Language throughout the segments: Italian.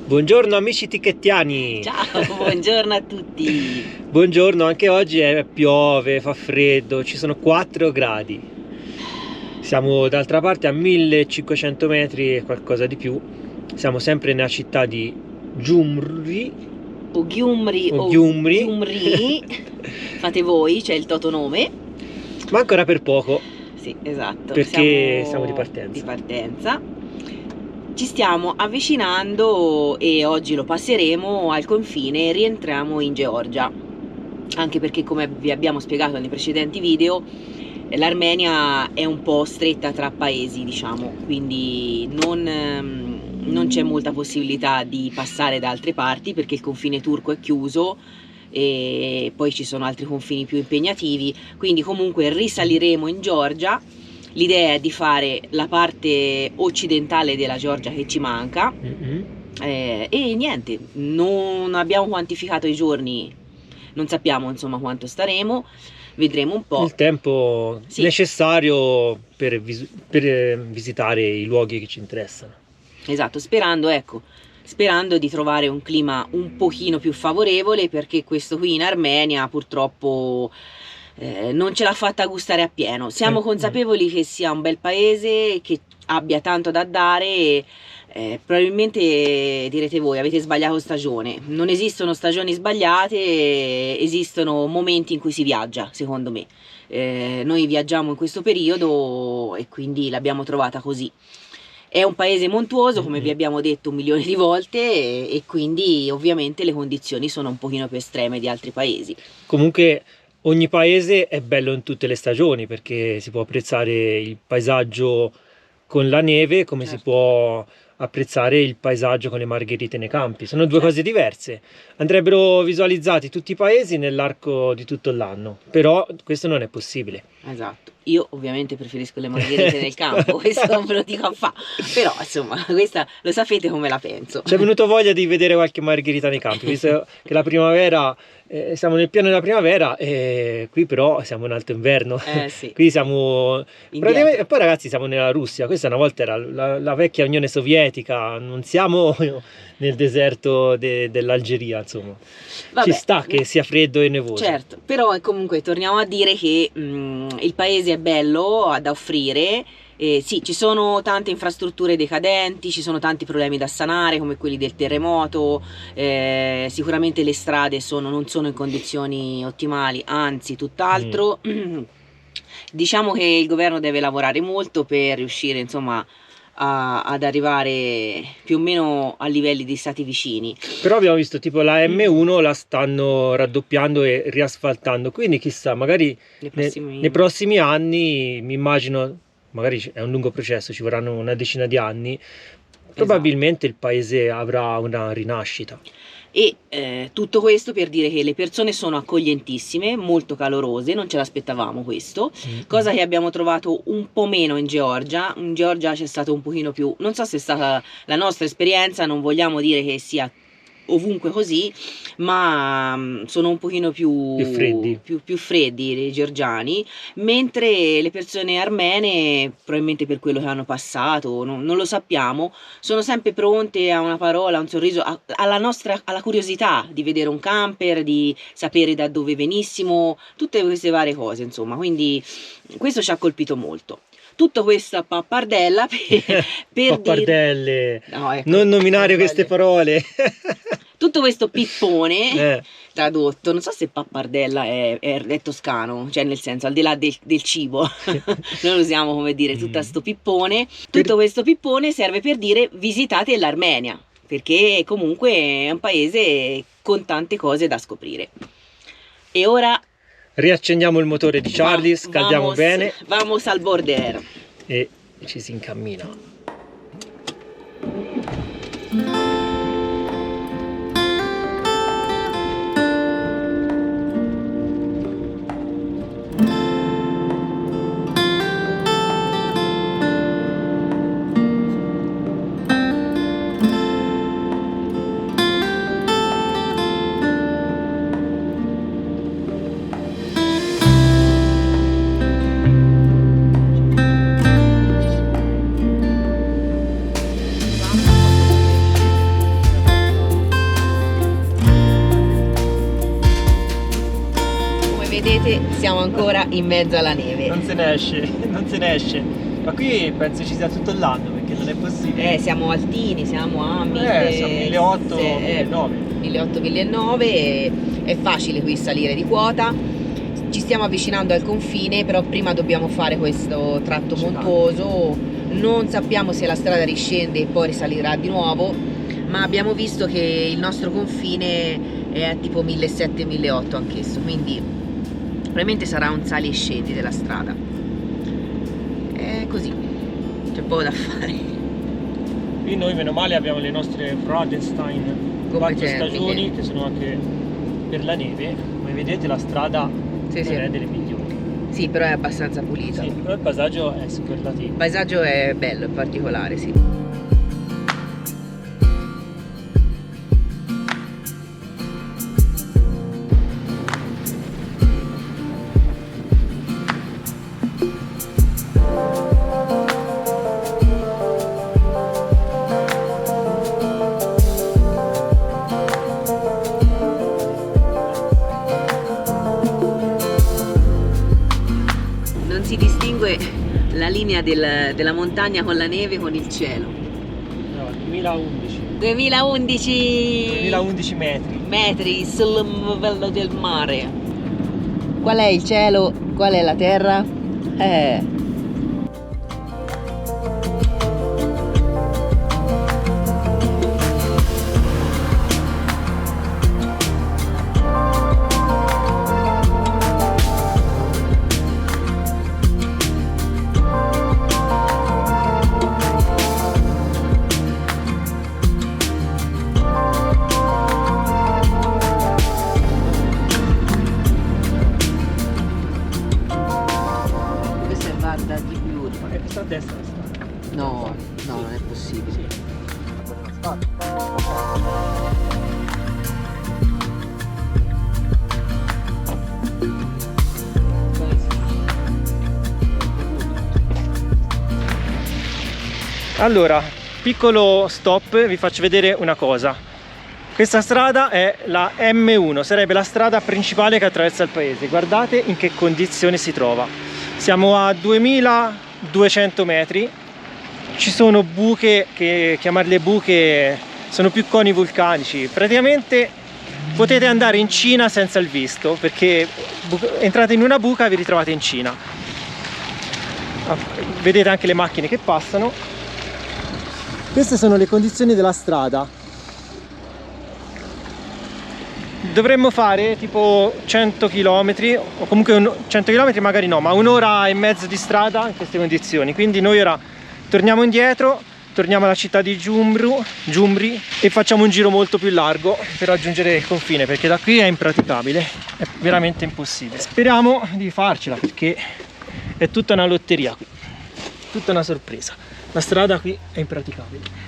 Buongiorno amici tichettiani! Ciao, buongiorno a tutti! Buongiorno, anche oggi piove, fa freddo, ci sono 4 gradi. Siamo d'altra parte a 1500 metri e qualcosa di più. Siamo sempre nella città di Gyumri. O Gyumri o Gyumri. Gyumri, fate voi, c'è il totonome. Ma ancora per poco. Sì, esatto. Perché siamo di partenza. Di partenza. Ci stiamo avvicinando e oggi lo passeremo al confine e rientriamo in Georgia. Anche perché, come vi abbiamo spiegato nei precedenti video, l'Armenia è un po' stretta tra paesi, diciamo, quindi non c'è molta possibilità di passare da altre parti perché il confine turco è chiuso e poi ci sono altri confini più impegnativi, quindi comunque risaliremo in Georgia. L'idea è di fare la parte occidentale della Georgia che ci manca. E niente, non abbiamo quantificato i giorni, non sappiamo insomma quanto staremo, vedremo un po'. Il tempo necessario per visitare i luoghi che ci interessano. Esatto, sperando di trovare un clima un pochino più favorevole, perché questo qui in Armenia purtroppo non ce l'ha fatta gustare appieno. Siamo consapevoli che sia un bel paese, che abbia tanto da dare. Probabilmente direte voi, avete sbagliato stagione. Non esistono stagioni sbagliate, esistono momenti in cui si viaggia, secondo me. Noi viaggiamo in questo periodo e quindi l'abbiamo trovata così. È un paese montuoso, come vi abbiamo detto 1 milione di volte, e quindi ovviamente le condizioni sono un pochino più estreme di altri paesi. Comunque ogni paese è bello in tutte le stagioni, perché si può apprezzare il paesaggio con la neve come si può apprezzare il paesaggio con le margherite nei campi. Sono due cose diverse. Andrebbero visualizzati tutti i paesi nell'arco di tutto l'anno, però questo non è possibile. Esatto. Io ovviamente preferisco le margherite nel campo, questo non ve lo dico a fa, però insomma questa lo sapete come la penso. Ci è venuto voglia di vedere qualche margherita nei campi, visto che la primavera, siamo nel pieno della primavera e qui però siamo in alto inverno. Sì. Qui siamo praticamente, e poi ragazzi siamo nella Russia, questa una volta era la vecchia Unione Sovietica, non siamo nel deserto dell'Algeria, insomma. Vabbè, ci sta che sia freddo e nevoso. Certo, però comunque torniamo a dire che il paese è bello da offrire. Sì, ci sono tante infrastrutture decadenti, ci sono tanti problemi da sanare come quelli del terremoto, sicuramente le strade non sono in condizioni ottimali, anzi tutt'altro. Diciamo che il governo deve lavorare molto per riuscire insomma ad arrivare più o meno a livelli di stati vicini. Però abbiamo visto tipo la M1 la stanno raddoppiando e riasfaltando, quindi chissà, magari nei prossimi anni, mi immagino, magari è un lungo processo, ci vorranno una decina di anni, probabilmente il paese avrà una rinascita. E tutto questo per dire che le persone sono accoglientissime, molto calorose, non ce l'aspettavamo questo, cosa che abbiamo trovato un po' meno in Georgia. In Georgia c'è stato un pochino più, non so se è stata la nostra esperienza, non vogliamo dire che sia ovunque così, ma sono un pochino più freddi i georgiani, mentre le persone armene, probabilmente per quello che hanno passato, non lo sappiamo, sono sempre pronte a una parola, a un sorriso, alla curiosità di vedere un camper, di sapere da dove venissimo, tutte queste varie cose, insomma, quindi questo ci ha colpito molto. Tutto questa pappardella per pappardelle, no, ecco, non nominare queste parole. Tutto questo pippone tradotto, non so se pappardella è toscano, cioè nel senso al di là del cibo, noi lo usiamo come dire tutto questo pippone. Tutto questo pippone serve per dire visitate l'Armenia, perché comunque è un paese con tante cose da scoprire. E ora riaccendiamo il motore di Charlie, scaldiamo bene. Vamos al border. E ci si incammina. guardate, siamo ancora in mezzo alla neve. Non se ne esce, non se ne esce. Ma qui penso ci sia tutto l'anno, perché non è possibile. Siamo altini, siamo a siamo 1800, 1900. 1800-1900, è facile qui salire di quota. Ci stiamo avvicinando al confine, però prima dobbiamo fare questo tratto montuoso. Non sappiamo se la strada riscende e poi risalirà di nuovo, ma abbiamo visto che il nostro confine è tipo 1700-1800 anch'esso, quindi probabilmente sarà un sali e scendi della strada. È così, c'è poco da fare. Qui noi meno male abbiamo le nostre Fraudenstein 4 stagioni che sono anche per la neve. Come vedete la strada non è delle migliori. Sì, però è abbastanza pulita. Sì, però il paesaggio è superlativo. Il paesaggio è bello, è particolare, sì. Si distingue la linea della montagna con la neve con il cielo. No, 2011. 2011 metri sul livello del mare. Qual è il cielo? Qual è la terra? Questa a destra è strada. No, non è possibile. Allora, piccolo stop, vi faccio vedere una cosa. Questa strada è la M1, sarebbe la strada principale che attraversa il paese. Guardate in che condizioni si trova. Siamo a 2200 metri, ci sono buche, che chiamarle buche sono più coni vulcanici. Praticamente potete andare in Cina senza il visto, perché entrate in una buca e vi ritrovate in Cina. Vedete anche le macchine che passano. Queste sono le condizioni della strada. Dovremmo fare tipo 100 km, o comunque 100 km magari no, ma un'ora e mezzo di strada in queste condizioni. Quindi noi ora torniamo indietro, torniamo alla città di Gyumri e facciamo un giro molto più largo per raggiungere il confine, perché da qui è impraticabile, è veramente impossibile. Speriamo di farcela, perché è tutta una lotteria qui, tutta una sorpresa. La strada qui è impraticabile.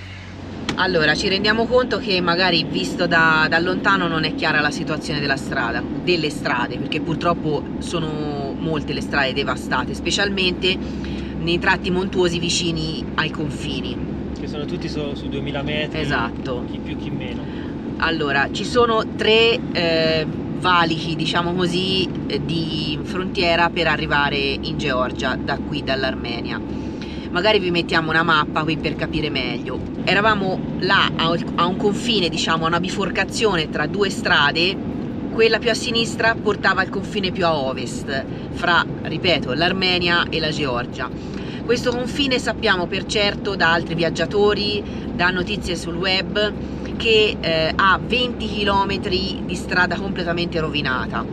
Allora, ci rendiamo conto che magari visto da lontano non è chiara la situazione delle strade, perché purtroppo sono molte le strade devastate, specialmente nei tratti montuosi vicini ai confini. Che sono tutti su 2000 metri, esatto. Chi più chi meno. Allora, ci sono tre valichi, diciamo così, di frontiera per arrivare in Georgia, da qui dall'Armenia. Magari vi mettiamo una mappa qui per capire meglio. Eravamo là a un confine, diciamo a una biforcazione tra due strade. Quella più a sinistra portava al confine più a ovest, fra, ripeto, l'Armenia e la Georgia. Questo confine sappiamo per certo da altri viaggiatori, da notizie sul web, che ha 20 km di strada completamente rovinata.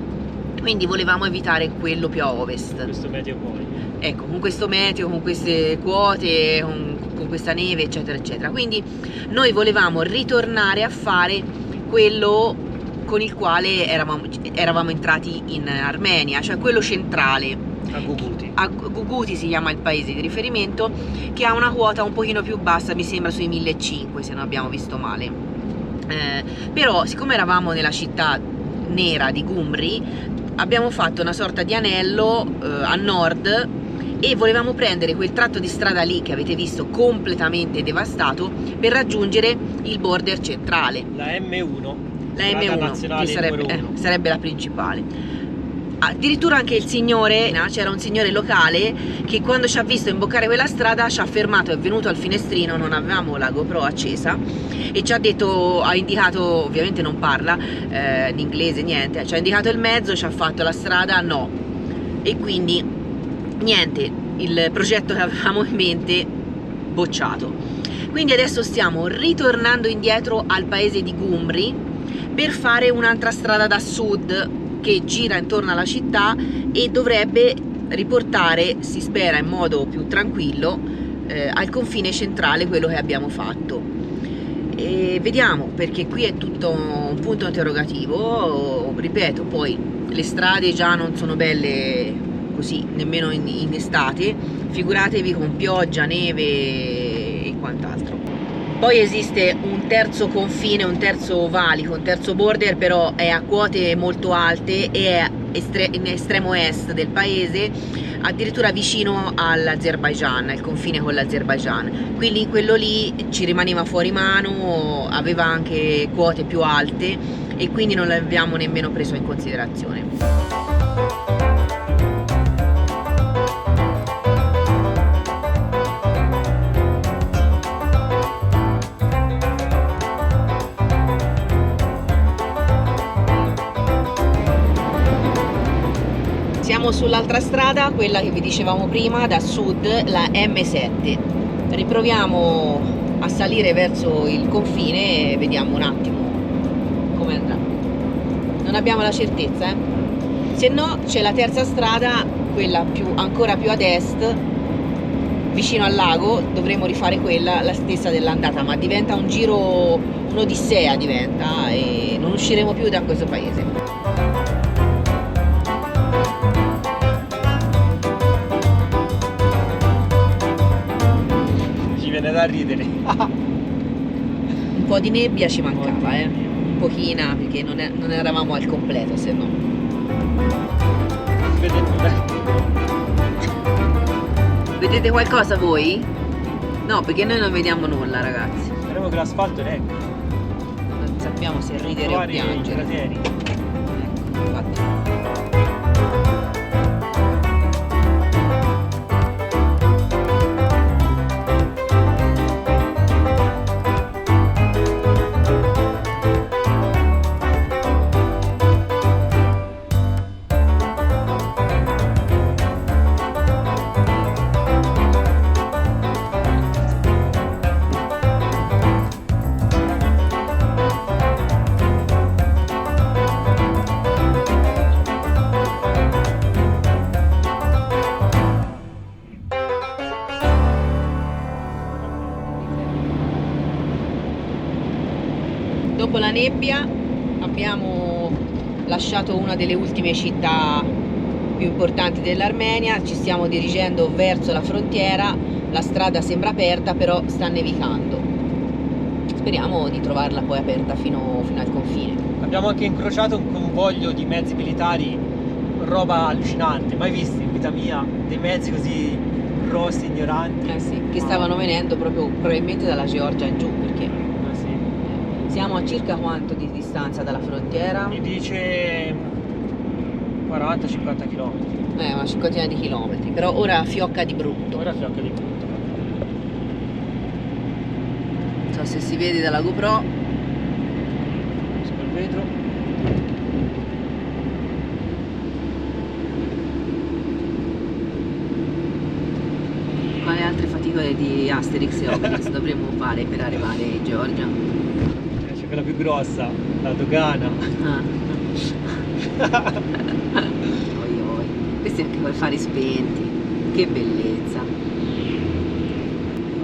Quindi volevamo evitare quello più a ovest. Questo meteo poi. Ecco, con questo meteo, con queste quote, con questa neve, eccetera, eccetera. Quindi noi volevamo ritornare a fare quello con il quale eravamo entrati in Armenia, cioè quello centrale. A Guguti. A Guguti si chiama il paese di riferimento, che ha una quota un pochino più bassa, mi sembra sui 1500, se non abbiamo visto male. Però, siccome eravamo nella città nera di Gyumri, abbiamo fatto una sorta di anello a nord e volevamo prendere quel tratto di strada lì che avete visto completamente devastato per raggiungere il border centrale. La M1. La M1, che sarebbe la principale. Addirittura anche il signore, c'era un signore locale che quando ci ha visto imboccare quella strada ci ha fermato, è venuto al finestrino, non avevamo la GoPro accesa, e ci ha detto, ha indicato, ovviamente non parla in inglese niente, ci ha indicato il mezzo, ci ha fatto la strada, no, e quindi niente, il progetto che avevamo in mente bocciato. Quindi adesso stiamo ritornando indietro al paese di Gyumri per fare un'altra strada da sud che gira intorno alla città e dovrebbe riportare, si spera in modo più tranquillo, al confine centrale quello che abbiamo fatto. E vediamo, perché qui è tutto un punto interrogativo, ripeto, poi le strade già non sono belle così, nemmeno in estate, figuratevi con pioggia, neve e quant'altro. Poi esiste un terzo confine, un terzo valico, un terzo border, però è a quote molto alte e è in estremo est del paese, addirittura vicino all'Azerbaigian, al confine con l'Azerbaigian. Quindi quello lì ci rimaneva fuori mano, aveva anche quote più alte e quindi non l'abbiamo nemmeno preso in considerazione. Siamo sull'altra strada, quella che vi dicevamo prima, da sud, la M7. Riproviamo a salire verso il confine e vediamo un attimo come andrà. Non abbiamo la certezza, Se no c'è la terza strada, quella ancora più ad est, vicino al lago. Dovremo rifare quella, la stessa dell'andata, ma diventa un giro, un'odissea diventa, e non usciremo più da questo paese. Da ridere. Un po' di nebbia ci mancava, un pochina, perché non eravamo al completo, se no. Vedete qualcosa voi? No, perché noi non vediamo nulla, ragazzi. Speriamo che l'asfalto regga. Non sappiamo se ridere o piangere. Ecco, infatti. Dopo la nebbia abbiamo lasciato una delle ultime città più importanti dell'Armenia, ci stiamo dirigendo verso la frontiera, la strada sembra aperta però sta nevicando, speriamo di trovarla poi aperta fino al confine. Abbiamo anche incrociato un convoglio di mezzi militari, roba allucinante, mai visti in vita mia, dei mezzi così grossi, ignoranti. Sì, che stavano venendo proprio probabilmente dalla Georgia in giù, perché siamo a circa quanto di distanza dalla frontiera? Mi dice 40-50 km. Una cinquantina di chilometri, però ora fiocca di brutto. Ora fiocca di brutto. Non so se si vede dalla GoPro. Sul vetro. Quali altre faticole di Asterix e Obelix dovremmo fare per arrivare in Georgia? C'è quella più grossa, la dogana. Questi anche con i fari spenti, che bellezza.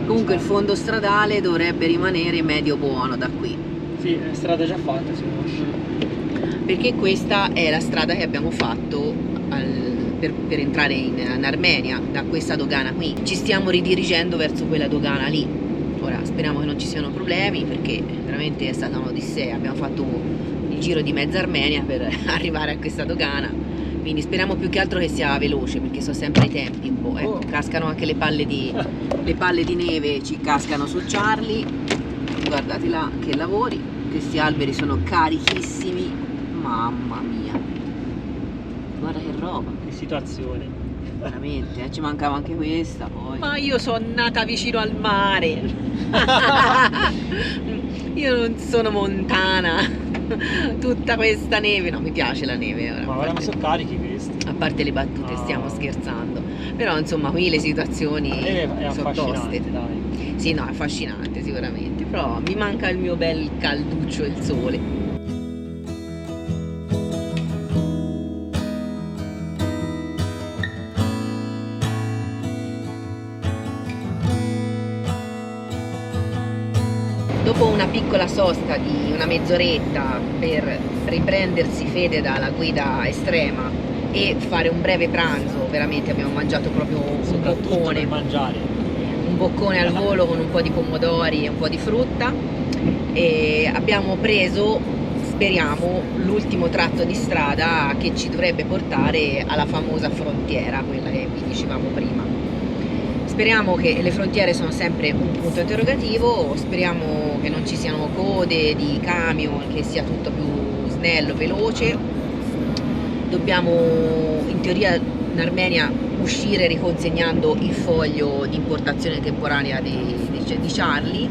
Comunque il fondo stradale dovrebbe rimanere medio buono da qui. Sì, è strada già fatta, si conosce. Perché questa è la strada che abbiamo fatto per entrare in Armenia, da questa dogana qui. Ci stiamo ridirigendo verso quella dogana lì. Ora speriamo che non ci siano problemi, perché veramente è stata un'odissea. Abbiamo fatto il giro di mezza Armenia per arrivare a questa dogana, quindi speriamo più che altro che sia veloce, perché sono sempre i tempi un po'. Ecco, cascano anche le palle di neve, ci cascano su Charlie. Guardate là che lavori, questi alberi sono carichissimi, mamma mia. guarda che roba. Che situazione. Veramente, ci mancava anche questa poi. Ma io sono nata vicino al mare. Io non sono montana. Tutta questa neve, no, mi piace la neve ora. Ma ora sono carichi questi. A parte le battute, stiamo scherzando. Però insomma qui le situazioni È sono toste. affascinante, dai. Sì, no, è affascinante sicuramente. Però mi manca il mio bel calduccio e il sole. Dopo una piccola sosta di una mezz'oretta per riprendersi fede dalla guida estrema e fare un breve pranzo, veramente abbiamo mangiato proprio un boccone al volo con un po' di pomodori e un po' di frutta, e abbiamo preso, speriamo, l'ultimo tratto di strada che ci dovrebbe portare alla famosa frontiera, quella che vi dicevamo prima. Speriamo che le frontiere sono sempre un punto interrogativo, speriamo che non ci siano code di camion, che sia tutto più snello, veloce. Dobbiamo in teoria in Armenia uscire riconsegnando il foglio di importazione temporanea di Charlie,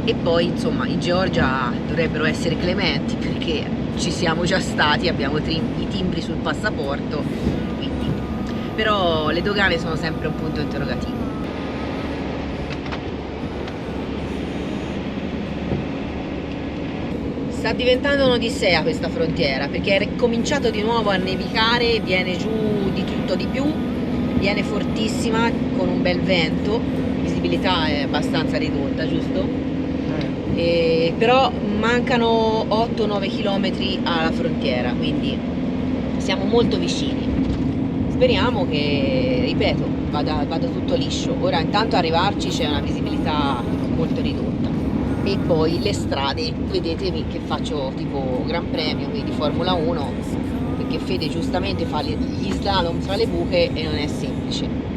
e poi insomma in Georgia dovrebbero essere clementi perché ci siamo già stati, abbiamo i timbri sul passaporto. Però le dogane sono sempre un punto interrogativo. Sta diventando un'odissea questa frontiera perché è cominciato di nuovo a nevicare, viene giù di tutto di più, viene fortissima con un bel vento, visibilità è abbastanza ridotta, giusto? Però mancano 8-9 km alla frontiera, quindi siamo molto vicini. Speriamo che, ripeto, vada tutto liscio. Ora intanto arrivarci c'è una visibilità molto ridotta. E poi le strade, vedetemi che faccio tipo Gran Premio, quindi Formula 1, perché Fede giustamente fa gli slalom tra le buche e non è semplice.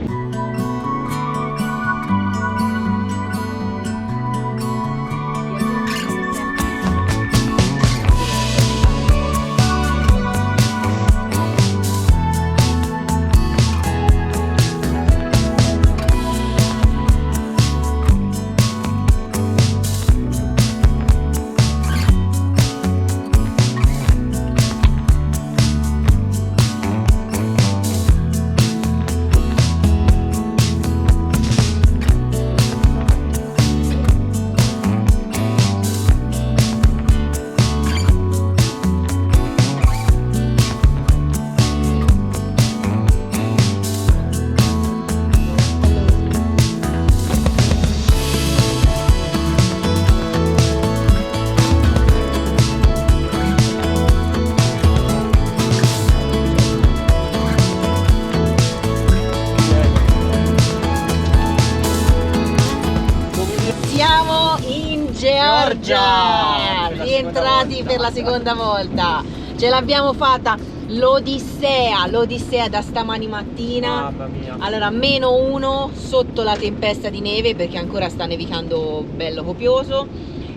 Georgia, rientrati per la seconda volta, ce l'abbiamo fatta, l'odissea da stamani mattina. Mamma mia. Allora, -1 sotto la tempesta di neve perché ancora sta nevicando bello copioso,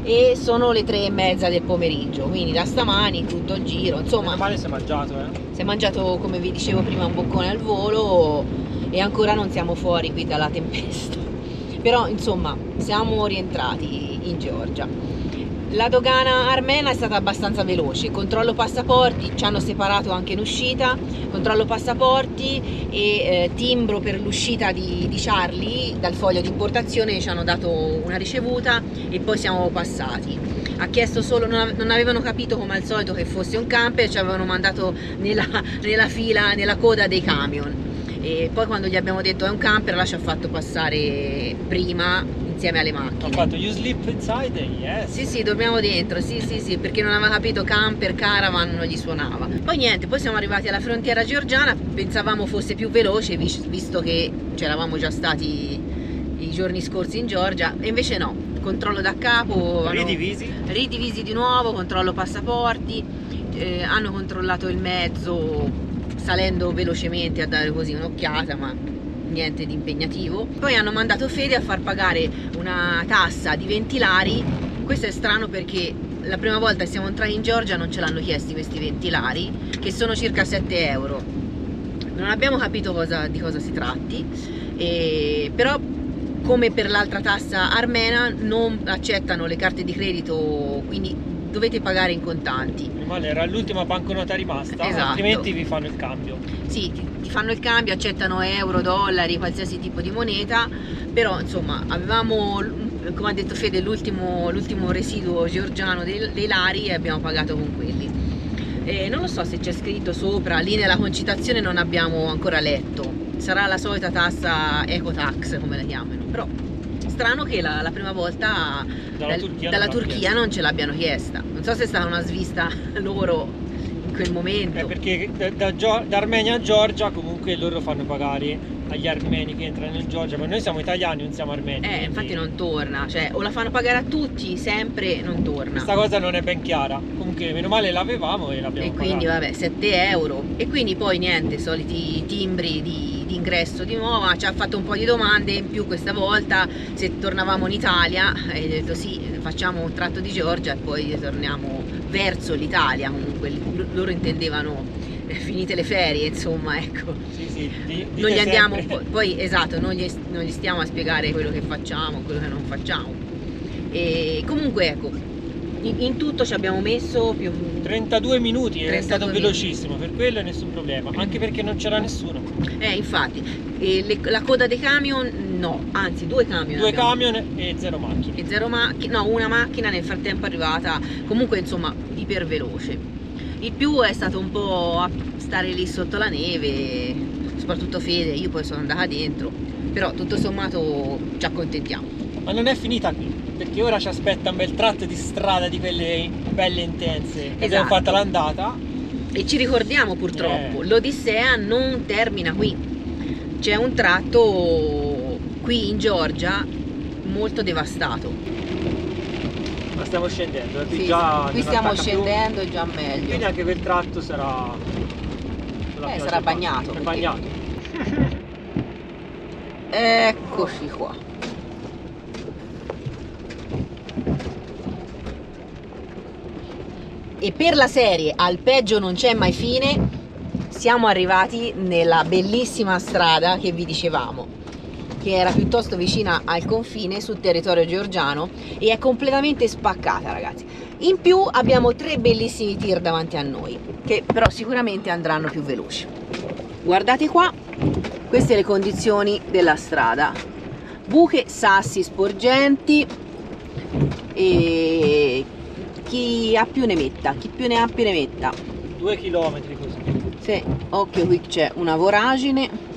e sono le 3:30 del pomeriggio, quindi da stamani tutto il giro, insomma. Male si è mangiato, Si è mangiato, come vi dicevo prima, un boccone al volo e ancora non siamo fuori qui dalla tempesta. Però insomma siamo rientrati in Georgia. La dogana armena è stata abbastanza veloce, controllo passaporti, ci hanno separato anche in uscita, controllo passaporti e timbro per l'uscita di Charlie, dal foglio di importazione ci hanno dato una ricevuta e poi siamo passati. Ha chiesto solo, non avevano capito come al solito che fosse un camper, ci avevano mandato nella fila, nella coda dei camion. E poi quando gli abbiamo detto è un camper, là ci ha fatto passare prima insieme alle macchine. Ho fatto you sleep inside? Yes. Sì, dormiamo dentro, sì, perché non aveva capito camper, caravan, non gli suonava. Poi niente, poi siamo arrivati alla frontiera georgiana, pensavamo fosse più veloce visto che c'eravamo già stati i giorni scorsi in Georgia, e invece no, controllo da capo. Ridivisi di nuovo, controllo passaporti, hanno controllato il mezzo salendo velocemente a dare così un'occhiata, ma niente di impegnativo. Poi hanno mandato Fede a far pagare una tassa di 20 lari. Questo è strano perché la prima volta che siamo entrati in Georgia non ce l'hanno chiesti questi 20 lari, che sono circa 7 euro. Non abbiamo capito di cosa si tratti, però come per l'altra tassa armena non accettano le carte di credito, quindi dovete pagare in contanti. Male, era l'ultima banconota rimasta, Esatto. altrimenti vi fanno il cambio. Sì, ti fanno il cambio, accettano euro, dollari, qualsiasi tipo di moneta, però insomma avevamo, come ha detto Fede, l'ultimo residuo georgiano dei lari e abbiamo pagato con quelli. Non lo so se c'è scritto sopra, lì nella concitazione non abbiamo ancora letto, sarà la solita tassa ecotax come la chiamano, però strano che la prima volta dalla Turchia non ce l'abbiano chiesta. Non so se è stata una svista loro in quel momento. Perché da Armenia a Georgia comunque loro fanno pagare agli armeni che entrano in Georgia, ma noi siamo italiani, non siamo armeni. Quindi Infatti non torna, cioè o la fanno pagare a tutti, sempre non torna. questa cosa non è ben chiara. Comunque meno male l'avevamo e l'abbiamo E quindi pagata. vabbè, 7 euro. E quindi poi niente, soliti timbri di ingresso di nuovo. Ci ha fatto un po' di domande in più questa volta se tornavamo in Italia, e ho detto sì, facciamo un tratto di Georgia e poi torniamo verso l'Italia. Comunque loro intendevano finite le ferie, insomma, ecco. Sì, Non gli andiamo sempre. poi esatto, non gli stiamo a spiegare quello che facciamo, quello che non facciamo. E comunque ecco, in tutto ci abbiamo messo più 32 minuti, è 32 stato minuti. velocissimo, per quello nessun problema, anche perché non c'era nessuno. Infatti, la coda dei camion no, anzi 2 camion 2 abbiamo. camion e 0 macchine. E 0 macchine, no, una macchina nel frattempo è arrivata, comunque insomma iper veloce. Il più è stato un po' a stare lì sotto la neve, soprattutto Fede, io poi sono andata dentro, però tutto sommato ci accontentiamo. Ma non è finita qui, perché ora ci aspetta un bel tratto di strada di quelle belle intense che abbiamo Esatto. fatta l'andata. E ci ricordiamo purtroppo, l'Odissea non termina qui, c'è un tratto qui in Georgia molto devastato. Ma stiamo scendendo, qui Sì, già qui non stiamo attacca più. scendendo, è già meglio. Quindi anche quel tratto sarà Sarà bagnato, È perché- bagnato. Eccoci qua. E per la serie Al peggio non c'è mai fine, siamo arrivati nella bellissima strada che vi dicevamo, che era piuttosto vicina al confine sul territorio georgiano e è completamente spaccata, ragazzi. In più abbiamo 3 bellissimi tir davanti a noi, che però sicuramente andranno più veloci. Guardate qua, queste le condizioni della strada: buche, sassi sporgenti, e chi ha più ne metta, chi più ne ha più ne metta. 2 chilometri così. Sì, occhio, qui c'è una voragine.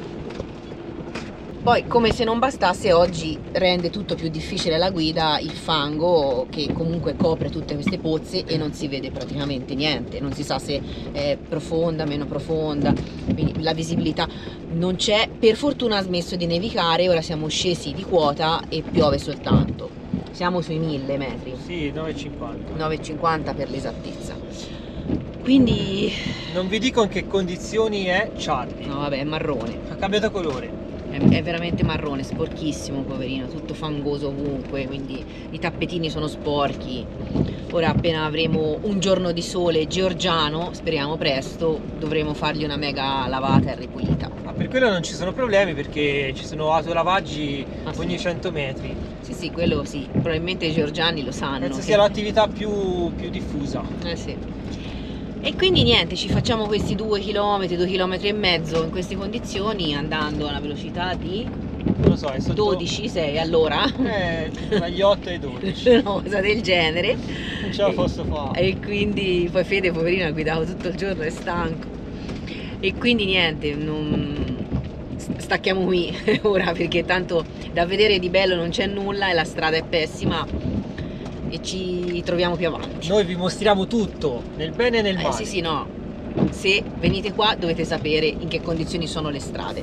Poi, come se non bastasse, oggi rende tutto più difficile la guida il fango, che comunque copre tutte queste pozze e non si vede praticamente niente, non si sa se è profonda, meno profonda, quindi la visibilità non c'è. Per fortuna ha smesso di nevicare, ora siamo scesi di quota e piove soltanto. Siamo sui 1000 metri, Sì, 9,50. 9,50 per l'esattezza. Quindi, Non vi dico in che condizioni è Charlie. no vabbè, è marrone. Ha cambiato colore. È veramente marrone, sporchissimo, poverino, tutto fangoso ovunque, quindi i tappetini sono sporchi. Ora appena avremo un giorno di sole georgiano, speriamo presto, dovremo fargli una mega lavata e ripulita. Ma per quello non ci sono problemi, perché ci sono autolavaggi Ah, sì? ogni 100 metri. Sì, quello sì, probabilmente i georgiani lo sanno. Penso che- sia l'attività più diffusa. Sì. E quindi niente, ci facciamo questi 2 km, 2 km e mezzo in queste condizioni, andando a una velocità di Non lo so, è sotto 12, 6 all'ora, tra gli 8 e i 12. una cosa del genere. Non ce la posso fare. E quindi poi Fede, poverino, ha guidato tutto il giorno, è stanco. E quindi niente, stacchiamo qui ora, perché tanto da vedere di bello non c'è nulla e la strada è pessima e ci troviamo più avanti. Noi vi mostriamo tutto, nel bene e nel male. Sì, no. Se venite qua dovete sapere in che condizioni sono le strade.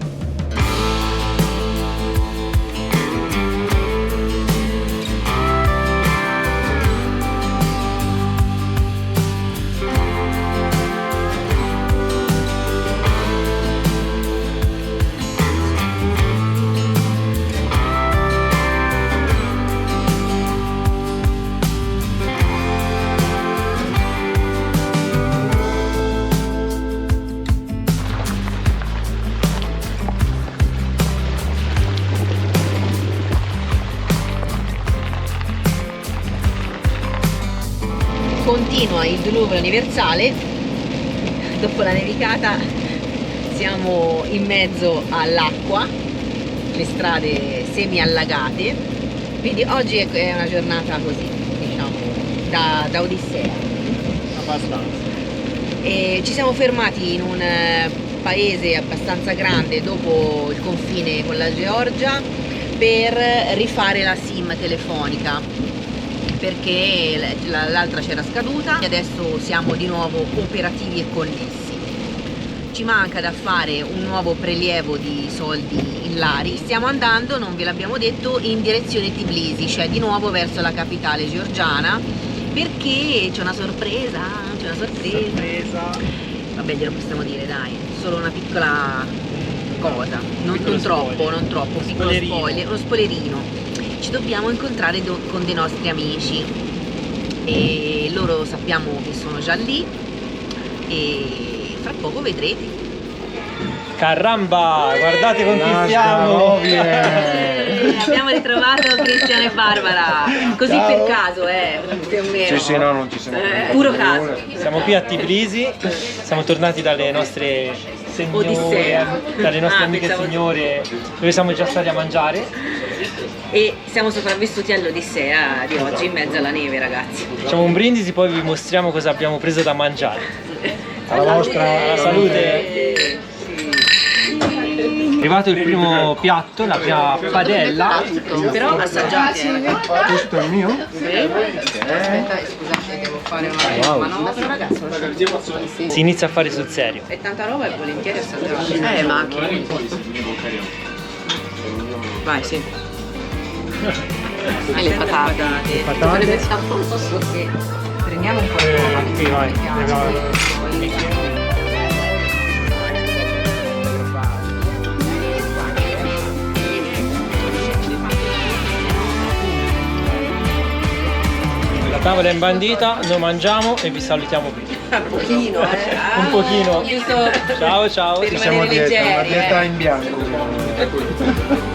continua il diluvio universale. Dopo la nevicata siamo in mezzo all'acqua, le strade semi allagate, quindi oggi è una giornata così, diciamo, da odissea. Abbastanza. E ci siamo fermati in un paese abbastanza grande dopo il confine con la Georgia per rifare la SIM telefonica, perché l'altra c'era scaduta e adesso siamo di nuovo operativi e connessi. Ci manca da fare un nuovo prelievo di soldi in lari. Stiamo andando, non ve l'abbiamo detto, in direzione Tbilisi, cioè di nuovo verso la capitale georgiana, perché c'è una sorpresa, Vabbè, glielo possiamo dire, dai, solo una piccola cosa, non troppo, un piccolo spoiler, uno spoilerino. Ci dobbiamo incontrare con dei nostri amici e loro sappiamo che sono già lì e fra poco vedrete. Caramba, guardate con chi siamo! Abbiamo ritrovato Cristiano e Barbara, così Ciao. per caso, più o meno. Sì, no, non ci siamo. Puro caso. Siamo qui a Tbilisi, siamo tornati dalle nostre signore, Odissea. dalle nostre amiche pensavo- signore, dove siamo già stati a mangiare. E siamo sopravvissuti all'Odissea di oggi in mezzo alla neve, ragazzi. Facciamo un brindisi, poi vi mostriamo cosa abbiamo preso da mangiare. Alla vostra alla salute. È arrivato il primo piatto, la prima padella. Però assaggiate. Questo è il mio? Aspetta, scusate, devo fare una manovra, ragazzi. Si inizia a fare sul serio. E tanta roba e volentieri assaggiate. Ma anche. Vai, sì. E le patate. patate. Non so se prendiamo un po' di roba. Qui vai. La tavola è imbandita, noi mangiamo e vi salutiamo qui. Un pochino, Un pochino. Giusto Ciao ciao. per Siamo a rimanere dieta, una leggeri. dieta in bianco.